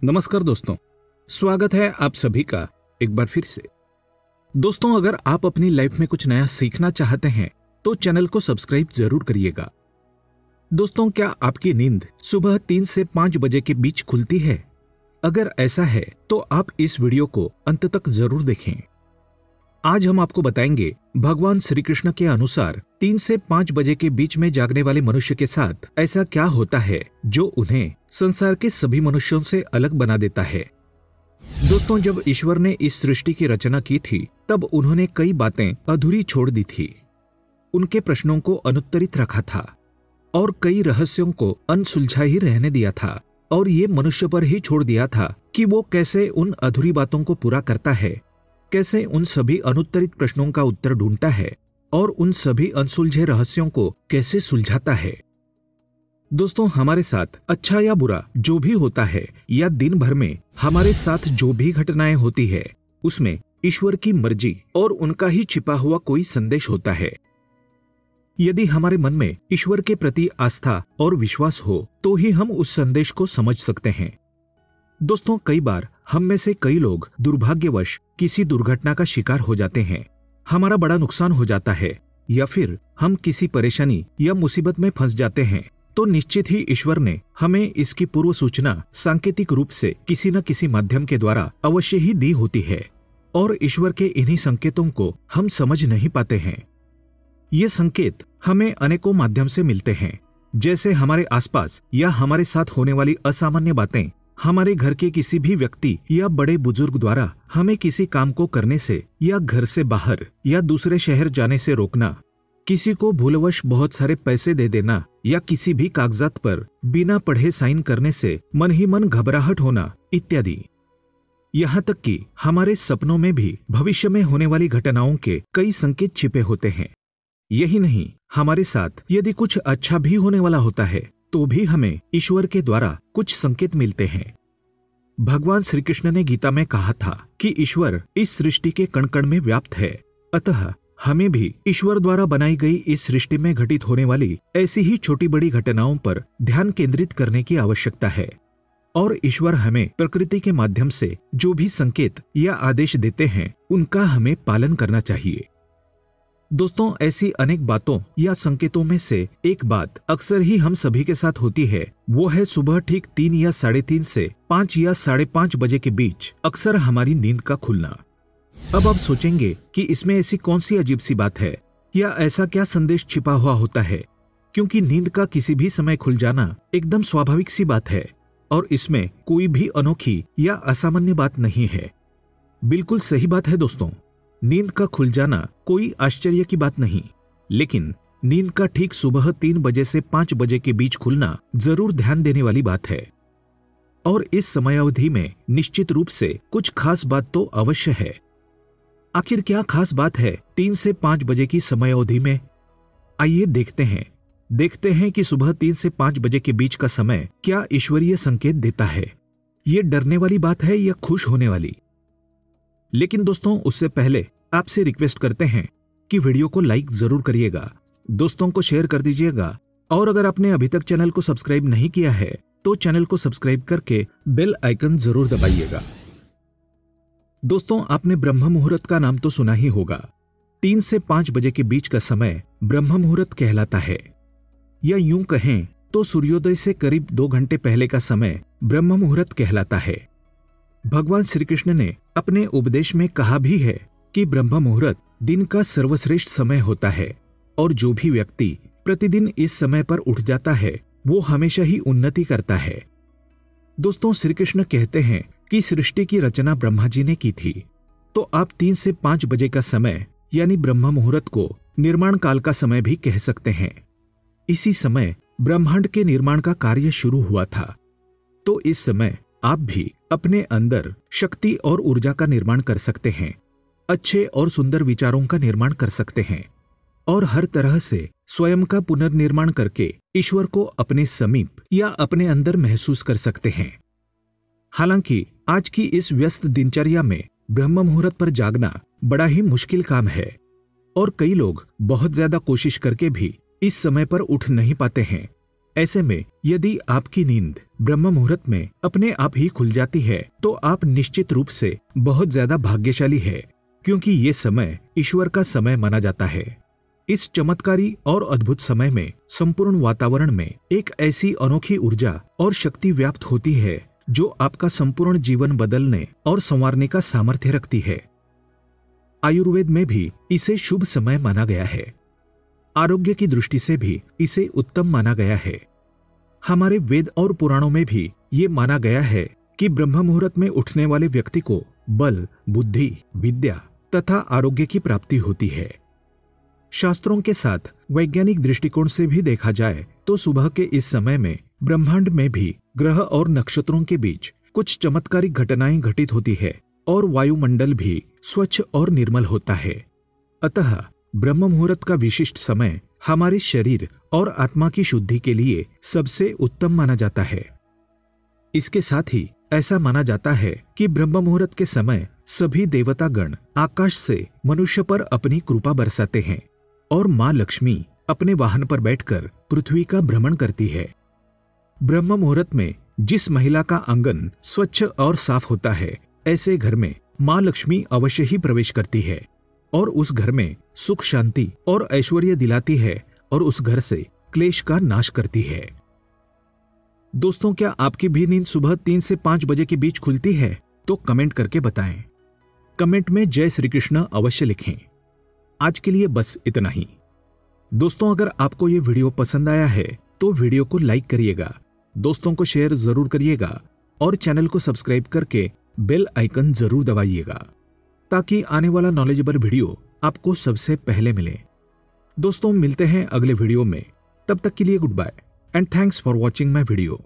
नमस्कार दोस्तों, स्वागत है आप सभी का एक बार फिर से। दोस्तों, अगर आप अपनी लाइफ में कुछ नया सीखना चाहते हैं तो चैनल को सब्सक्राइब जरूर करिएगा। दोस्तों, क्या आपकी नींद सुबह 3 से 5 बजे के बीच खुलती है? अगर ऐसा है तो आप इस वीडियो को अंत तक जरूर देखें। आज हम आपको बताएंगे भगवान श्री कृष्ण के अनुसार 3 से 5 बजे के बीच में जागने वाले मनुष्य के साथ ऐसा क्या होता है जो उन्हें संसार के सभी मनुष्यों से अलग बना देता है। दोस्तों, जब ईश्वर ने इस सृष्टि की रचना की थी तब उन्होंने कई बातें अधूरी छोड़ दी थी, उनके प्रश्नों को अनुत्तरित रखा था और कई रहस्यों को अनसुलझा ही रहने दिया था और ये मनुष्य पर ही छोड़ दिया था कि वो कैसे उन अधूरी बातों को पूरा करता है, कैसे उन सभी अनुत्तरित प्रश्नों का उत्तर ढूंढता है और उन सभी अनसुलझे रहस्यों को कैसे सुलझाता है। दोस्तों, हमारे साथ अच्छा या बुरा जो भी होता है या दिन भर में हमारे साथ जो भी घटनाएं होती है उसमें ईश्वर की मर्जी और उनका ही छिपा हुआ कोई संदेश होता है। यदि हमारे मन में ईश्वर के प्रति आस्था और विश्वास हो तो ही हम उस संदेश को समझ सकते हैं। दोस्तों, कई बार हम में से कई लोग दुर्भाग्यवश किसी दुर्घटना का शिकार हो जाते हैं, हमारा बड़ा नुकसान हो जाता है या फिर हम किसी परेशानी या मुसीबत में फंस जाते हैं तो निश्चित ही ईश्वर ने हमें इसकी पूर्व सूचना सांकेतिक रूप से किसी न किसी माध्यम के द्वारा अवश्य ही दी होती है और ईश्वर के इन्हीं संकेतों को हम समझ नहीं पाते हैं। ये संकेत हमें अनेकों माध्यम से मिलते हैं, जैसे हमारे आसपास या हमारे साथ होने वाली असामान्य बातें, हमारे घर के किसी भी व्यक्ति या बड़े बुजुर्ग द्वारा हमें किसी काम को करने से या घर से बाहर या दूसरे शहर जाने से रोकना, किसी को भूलवश बहुत सारे पैसे दे देना या किसी भी कागजात पर बिना पढ़े साइन करने से मन ही मन घबराहट होना इत्यादि। यहाँ तक कि हमारे सपनों में भी भविष्य में होने वाली घटनाओं के कई संकेत छिपे होते हैं। यही नहीं, हमारे साथ यदि कुछ अच्छा भी होने वाला होता है तो भी हमें ईश्वर के द्वारा कुछ संकेत मिलते हैं। भगवान श्री कृष्ण ने गीता में कहा था कि ईश्वर इस सृष्टि के कण कण में व्याप्त है, अतः हमें भी ईश्वर द्वारा बनाई गई इस सृष्टि में घटित होने वाली ऐसी ही छोटी बड़ी घटनाओं पर ध्यान केंद्रित करने की आवश्यकता है और ईश्वर हमें प्रकृति के माध्यम से जो भी संकेत या आदेश देते हैं उनका हमें पालन करना चाहिए। दोस्तों, ऐसी अनेक बातों या संकेतों में से एक बात अक्सर ही हम सभी के साथ होती है, वो है सुबह ठीक 3 या 3:30 से 5 या 5:30 बजे के बीच अक्सर हमारी नींद का खुलना। अब आप सोचेंगे कि इसमें ऐसी कौन सी अजीब सी बात है या ऐसा क्या संदेश छिपा हुआ होता है, क्योंकि नींद का किसी भी समय खुल जाना एकदम स्वाभाविक सी बात है और इसमें कोई भी अनोखी या असामान्य बात नहीं है। बिल्कुल सही बात है दोस्तों, नींद का खुल जाना कोई आश्चर्य की बात नहीं, लेकिन नींद का ठीक सुबह 3 बजे से 5 बजे के बीच खुलना जरूर ध्यान देने वाली बात है और इस समयावधि में निश्चित रूप से कुछ खास बात तो अवश्य है। आखिर क्या खास बात है 3 से 5 बजे की समयावधि में? आइए देखते हैं कि सुबह 3 से 5 बजे के बीच का समय क्या ईश्वरीय संकेत देता है। ये डरने वाली बात है या खुश होने वाली? लेकिन दोस्तों, उससे पहले आपसे रिक्वेस्ट करते हैं कि वीडियो को लाइक जरूर करिएगा, दोस्तों को शेयर कर दीजिएगा और अगर आपने अभी तक चैनल को सब्सक्राइब नहीं किया है तो चैनल को सब्सक्राइब करके बेल आइकन जरूर दबाइएगा। दोस्तों, आपने ब्रह्म मुहूर्त का नाम तो सुना ही होगा। 3 से 5 बजे के बीच का समय ब्रह्म मुहूर्त कहलाता है, या यूं कहें तो सूर्योदय से करीब 2 घंटे पहले का समय ब्रह्म मुहूर्त कहलाता है। भगवान श्री कृष्ण ने अपने उपदेश में कहा भी है कि ब्रह्म मुहूर्त दिन का सर्वश्रेष्ठ समय होता है और जो भी व्यक्ति प्रतिदिन इस समय पर उठ जाता है वो हमेशा ही उन्नति करता है। दोस्तों, श्री कृष्ण कहते हैं कि सृष्टि की रचना ब्रह्मा जी ने की थी, तो आप 3 से 5 बजे का समय यानी ब्रह्म मुहूर्त को निर्माण काल का समय भी कह सकते हैं। इसी समय ब्रह्मांड के निर्माण का कार्य शुरू हुआ था, तो इस समय आप भी अपने अंदर शक्ति और ऊर्जा का निर्माण कर सकते हैं, अच्छे और सुंदर विचारों का निर्माण कर सकते हैं और हर तरह से स्वयं का पुनर्निर्माण करके ईश्वर को अपने समीप या अपने अंदर महसूस कर सकते हैं। हालांकि आज की इस व्यस्त दिनचर्या में ब्रह्म मुहूर्त पर जागना बड़ा ही मुश्किल काम है और कई लोग बहुत ज्यादा कोशिश करके भी इस समय पर उठ नहीं पाते हैं, ऐसे में यदि आपकी नींद ब्रह्म मुहूर्त में अपने आप ही खुल जाती है तो आप निश्चित रूप से बहुत ज्यादा भाग्यशाली है, क्योंकि ये समय ईश्वर का समय माना जाता है। इस चमत्कारी और अद्भुत समय में संपूर्ण वातावरण में एक ऐसी अनोखी ऊर्जा और शक्ति व्याप्त होती है जो आपका संपूर्ण जीवन बदलने और संवारने का सामर्थ्य रखती है। आयुर्वेद में भी इसे शुभ समय माना गया है। आरोग्य की दृष्टि से भी इसे उत्तम माना गया है। हमारे वेद और पुराणों में भी ये माना गया है कि ब्रह्म मुहूर्त में उठने वाले व्यक्ति को बल, बुद्धि, विद्या तथा आरोग्य की प्राप्ति होती है। शास्त्रों के साथ वैज्ञानिक दृष्टिकोण से भी देखा जाए तो सुबह के इस समय में ब्रह्मांड में भी ग्रह और नक्षत्रों के बीच कुछ चमत्कारिक घटनाएं घटित होती है और वायुमंडल भी स्वच्छ और निर्मल होता है। अतः ब्रह्म मुहूर्त का विशिष्ट समय हमारे शरीर और आत्मा की शुद्धि के लिए सबसे उत्तम माना जाता है। इसके साथ ही ऐसा माना जाता है कि ब्रह्म मुहूर्त के समय सभी देवतागण आकाश से मनुष्य पर अपनी कृपा बरसाते हैं और मां लक्ष्मी अपने वाहन पर बैठकर पृथ्वी का भ्रमण करती है। ब्रह्म मुहूर्त में जिस महिला का आंगन स्वच्छ और साफ होता है, ऐसे घर में मां लक्ष्मी अवश्य ही प्रवेश करती है और उस घर में सुख, शांति और ऐश्वर्य दिलाती है और उस घर से क्लेश का नाश करती है। दोस्तों, क्या आपकी भी नींद सुबह 3 से 5 बजे के बीच खुलती है? तो कमेंट करके बताएं। कमेंट में जय श्री कृष्ण अवश्य लिखें। आज के लिए बस इतना ही। दोस्तों, अगर आपको ये वीडियो पसंद आया है तो वीडियो को लाइक करिएगा, दोस्तों को शेयर जरूर करिएगा और चैनल को सब्सक्राइब करके बेल आइकन जरूर दबाइएगा ताकि आने वाला नॉलेजेबल वीडियो आपको सबसे पहले मिले। दोस्तों, मिलते हैं अगले वीडियो में। तब तक के लिए good bye and thanks for watching my video.